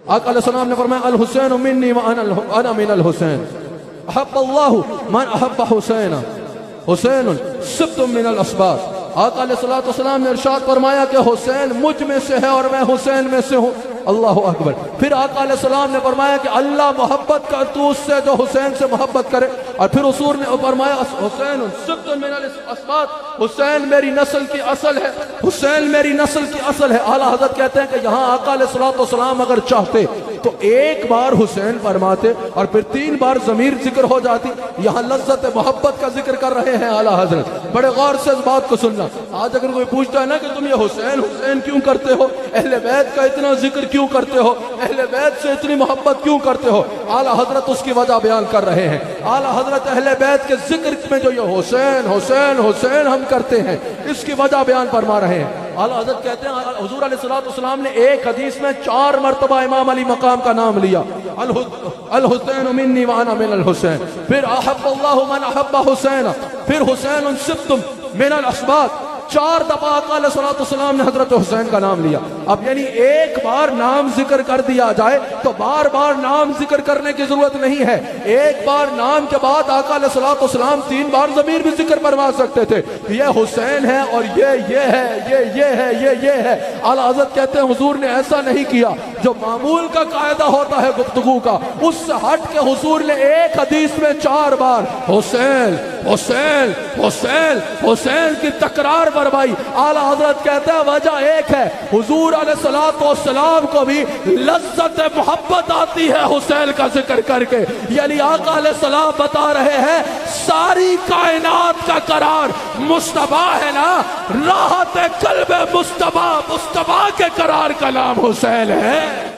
آقا علیہ السلام نے فرمایا الحسین منی وانا من الحسین احب اللہ من احب حسین حسین سبت من الاسباط۔ آقا علیہ السلام نے ارشاد فرمایا کہ حسین مجھ میں سے ہے اور میں حسین میں سے ہوں۔ اللہ اکبر۔ پھر آقا علیہ السلام نے فرمایا کہ اللہ محبت کر تو اس سے جو حسین سے محبت کرے، اور پھر حضور نے فرمایا حسین سبت من الاسباط، حسین میری نسل کی اصل ہے، حسین میری نسل کی اصل ہے۔ اعلیٰ حضرت کہتے ہیں کہ یہاں آقا علیہ السلام اگر چاہتے تو ایک بار حسین فرماتے اور پھر 3 بار ضمیر ذکر ہو جاتی۔ یہاں لذت محبت کا ذکر کر رہے ہیں اعلیٰ حضرت، بڑے غور سے اس بات کو سننا۔ آج اگر کوئی پوچھتا ہے نا کہ تم یہ حسین حسین کیوں کرتے ہو، اہل بیت کا اتنا ذکر کیوں کرتے ہو، اہل بیت سے اتنی محبت کیوں کرتے ہو، اعلیٰ حضرت اس کی وجہ بیان کر رہے ہیں۔ اعلیٰ حضرت اہل بیت کے ذکر میں جو یہ حسین حسین حسین ہم کرتے ہیں، اس کی وجہ بیان فرما رہے ہیں۔ اعلیٰ حضرت کہتے ہیں حضور علیہ السلام نے ایک حدیث میں 4 مرتبہ امام علی مقام کا نام لیا، الحسین منی وانا من الحسین، پھر احب اللہ من احب حسین، پھر حسین سبتم من الاسباط۔ 4 دفعہ آقا علیہ السلام نے حضرت حسین کا نام لیا۔ اب یعنی ایک بار نام ذکر کر دیا جائے تو بار بار نام ذکر کرنے کی ضرورت نہیں ہے۔ ایک بار نام کے بعد آقا علیہ السلام 3 بار ضمیر بھی ذکر فرما سکتے تھے، یہ حسین ہے اور یہ ہے، یہ ہے۔ اعلیٰ حضرت کہتے ہیں حضور نے ایسا نہیں کیا جو معمول کا قاعدہ ہوتا ہے گفتگو کا، اس سے ہٹ کے حضور نے ایک حدیث میں 4 بار حسین حسین حسین حسین کی تکرار فرمائی۔ اعلیٰ حضرت کہتے ہیں وجہ ایک ہے، حضور علیہ السلام کو بھی لذت محبت آتی ہے حسین کا ذکر کر کے۔ یعنی آقا علیہ السلام بتا رہے ہیں ساری کائنات کا قرار مصطفیٰ ہے نا، راحت قلب مصطفیٰ کے قرار کا نام حسین ہے۔